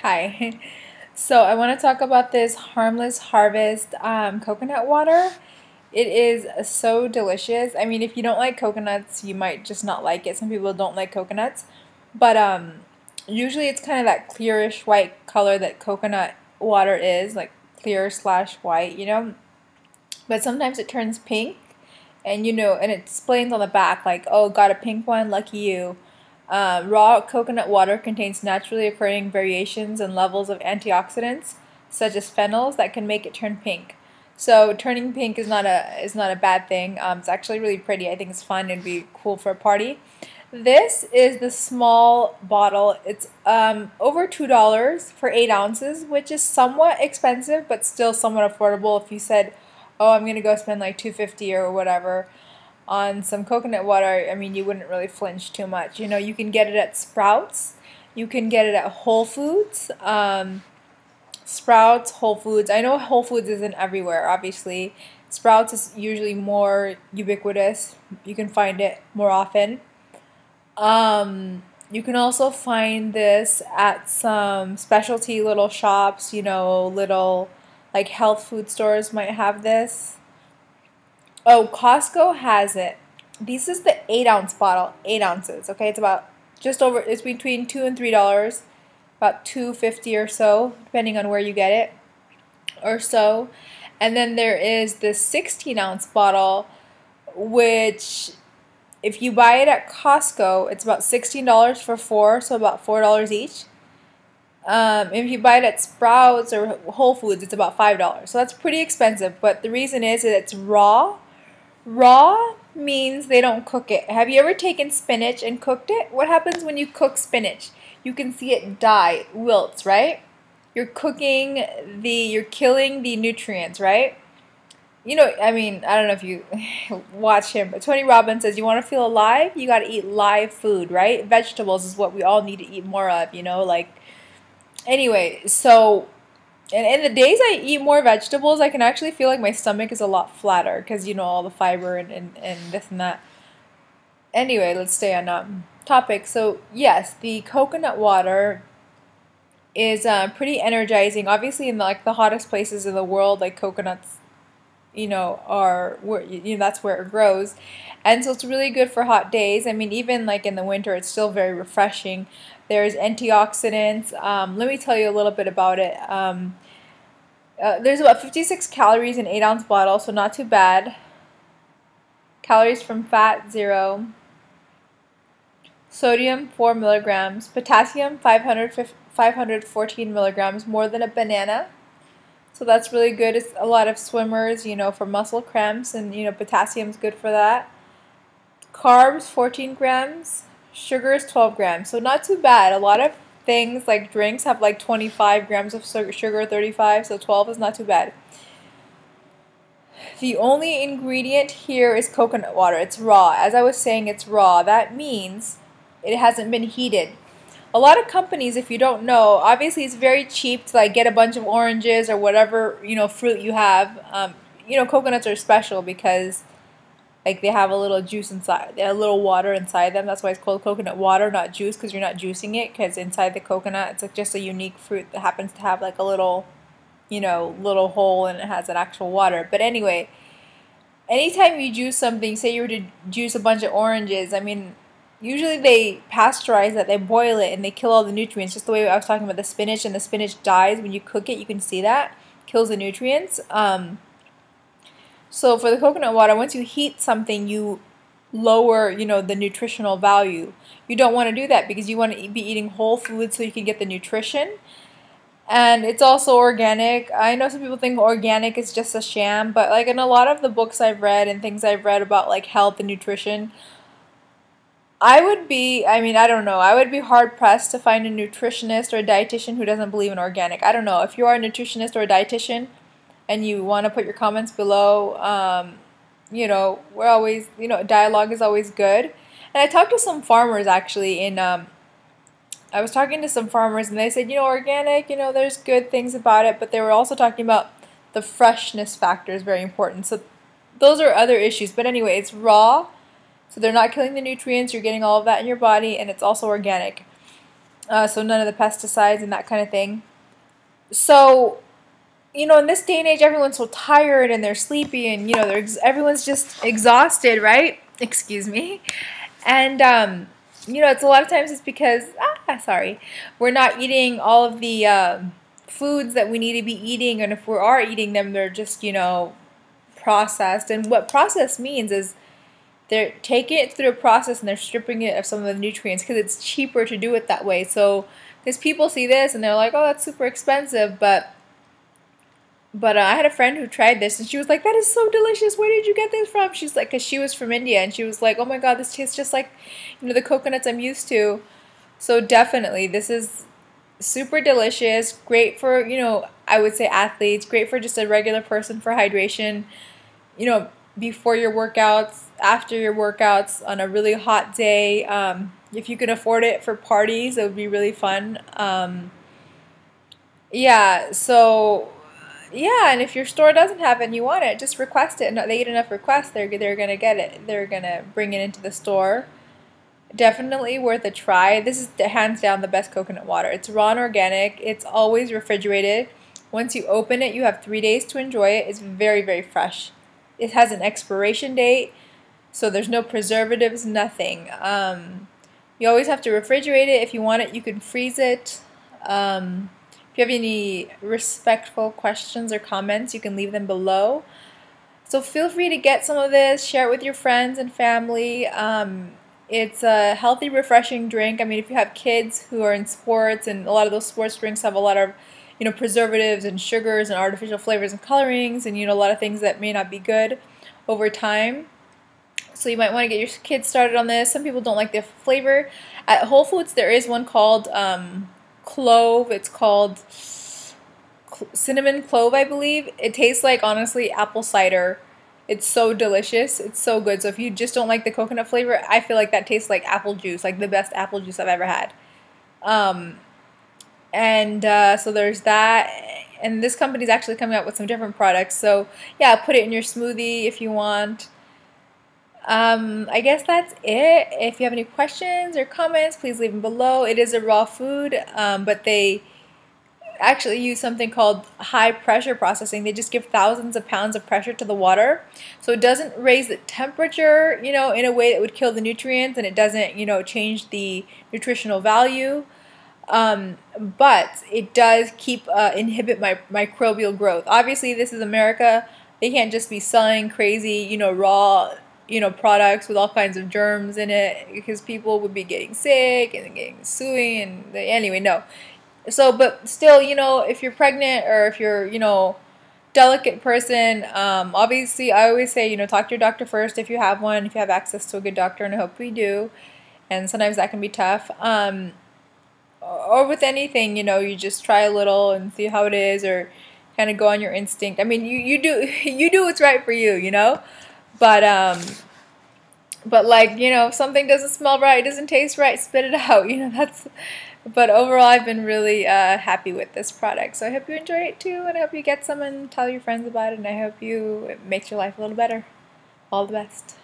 Hi. So I want to talk about this Harmless Harvest coconut water. It is so delicious. I mean, if you don't like coconuts, you might just not like it. Some people don't like coconuts, but usually it's kind of that clearish white color that coconut water is, like clear slash white, But sometimes it turns pink, and and it explains on the back like, oh, got a pink one, lucky you. Raw coconut water contains naturally occurring variations and levels of antioxidants, such as phenols, that can make it turn pink. So turning pink is not a bad thing. It's actually really pretty. I think it's fun. It'd be cool for a party. This is the small bottle. It's over $2 for 8 ounces, which is somewhat expensive, but still somewhat affordable. If you said, "Oh, I'm gonna go spend like $2.50 or whatever on some coconut water," I mean, you wouldn't really flinch too much. You can get it at Sprouts. You can get it at Whole Foods. Sprouts, Whole Foods. I know Whole Foods isn't everywhere, obviously. Sprouts is usually more ubiquitous. You can find it more often. You can also find this at some specialty little shops, little like health food stores might have this. Oh, Costco has it. This is the 8 ounce bottle, 8 ounces. Okay, it's about just over. It's between $2 and $3, about $2.50 or so, depending on where you get it, or so. And then there is this 16 ounce bottle, which if you buy it at Costco, it's about $16 for four, so about $4 each. If you buy it at Sprouts or Whole Foods, it's about $5. So that's pretty expensive. But the reason is that it's raw. Raw means they don't cook it. Have you ever taken spinach and cooked it? What happens when you cook spinach? You can see it die, it wilts, right? You're killing the nutrients, right? I mean, I don't know if you watch him, but Tony Robbins says you want to feel alive, you got to eat live food, right? Vegetables is what we all need to eat more of, anyway, so and in the days I eat more vegetables, I can actually feel like my stomach is a lot flatter because, all the fiber and this and that. Anyway, let's stay on topic. So, yes, the coconut water is pretty energizing. Obviously, in the hottest places in the world, like coconuts, are where that's where it grows, and so it's really good for hot days. I mean, even like in the winter, it's still very refreshing. There's antioxidants. Let me tell you a little bit about it. There's about 56 calories in 8 ounce bottle, so not too bad. Calories from fat, 0. Sodium, 4 milligrams. Potassium, 514 milligrams, more than a banana. So that's really good. It's a lot of swimmers, for muscle cramps, and, potassium's good for that. Carbs, 14 grams. Sugar is 12 grams, so not too bad. A lot of things like drinks have like 25 grams of sugar, 35, so 12 is not too bad. The only ingredient here is coconut water. It's raw. As I was saying, it's raw. That means it hasn't been heated. A lot of companies, if you don't know, obviously it's very cheap to like get a bunch of oranges or whatever, fruit you have. Coconuts are special because like they have a little juice inside, they have a little water inside them. That's why it's called coconut water, not juice, because you're not juicing it. Because inside the coconut, it's like just a unique fruit that happens to have like a little, little hole, and it has an actual water. But anyway, anytime you juice something, say you were to juice a bunch of oranges, I mean, usually they pasteurize that, they boil it, and they kill all the nutrients. Just the way I was talking about the spinach, and the spinach dies when you cook it. You can see that kills the nutrients. So for the coconut water, once you heat something, you lower, the nutritional value. You don't want to do that because you want to be eating whole foods so you can get the nutrition. And it's also organic. I know some people think organic is just a sham, but like in a lot of the books I've read and things I've read about like health and nutrition, I don't know, I would be hard pressed to find a nutritionist or a dietitian who doesn't believe in organic. I don't know. If you are a nutritionist or a dietitian, and you want to put your comments below, we're always, dialogue is always good. And I talked to some farmers actually I was talking to some farmers, and they said, organic, there's good things about it, but they were also talking about the freshness factor is very important. So those are other issues. But anyway, it's raw, so they're not killing the nutrients. You're getting all of that in your body, and it's also organic. So none of the pesticides and that kind of thing. So, in this day and age, everyone's so tired and they're sleepy and, everyone's just exhausted, right? Excuse me. And, it's a lot of times it's because, we're not eating all of the foods that we need to be eating. And if we are eating them, they're just, processed. And what processed means is they're taking it through a process and they're stripping it of some of the nutrients because it's cheaper to do it that way. So, because people see this and they're like, oh, that's super expensive, but I had a friend who tried this, and she was like, that is so delicious. Where did you get this from? She's like, because she was from India, and she was like, oh my God, this tastes just like, the coconuts I'm used to. So definitely, this is super delicious. Great for, I would say athletes. Great for just a regular person for hydration. Before your workouts, after your workouts, on a really hot day. If you can afford it for parties, it would be really fun. Yeah, so yeah, and if your store doesn't have it and you want it, just request it. And they get enough requests, they're gonna get it. They're gonna bring it into the store. Definitely worth a try. This is hands down the best coconut water. It's raw and organic. It's always refrigerated. Once you open it, you have 3 days to enjoy it. It's very, very fresh. It has an expiration date, so there's no preservatives, nothing. You always have to refrigerate it. If you want it, you can freeze it. If you have any respectful questions or comments, you can leave them below. So feel free to get some of this, share it with your friends and family. It's a healthy, refreshing drink. I mean, if you have kids who are in sports, and a lot of those sports drinks have a lot of, preservatives and sugars and artificial flavors and colorings and, a lot of things that may not be good over time. So you might want to get your kids started on this. Some people don't like the flavor. At Whole Foods, there is one called clove. It's called cinnamon clove, I believe. It tastes like, honestly, apple cider. It's so delicious. It's so good. So if you just don't like the coconut flavor, I feel like that tastes like apple juice, like the best apple juice I've ever had. So there's that. And this company's actually coming out with some different products. So yeah, put it in your smoothie if you want. I guess that's it. If you have any questions or comments, please leave them below. It is a raw food, but they actually use something called high pressure processing. They just give thousands of pounds of pressure to the water. So it doesn't raise the temperature, in a way that would kill the nutrients, and it doesn't, change the nutritional value. But it does inhibit microbial growth. Obviously, this is America. They can't just be selling crazy, raw, products with all kinds of germs in it, because people would be getting sick and getting suing and anyway, no. So, but still, if you're pregnant or if you're, delicate person, obviously I always say, talk to your doctor first if you have one, if you have access to a good doctor, and I hope we do. And sometimes that can be tough. Or with anything, you just try a little and see how it is, or kind of go on your instinct. I mean, you do you do what's right for you, But like, if something doesn't smell right, doesn't taste right, spit it out. But overall, I've been really happy with this product. So I hope you enjoy it too, and I hope you get some and tell your friends about it, and I hope it makes your life a little better. All the best.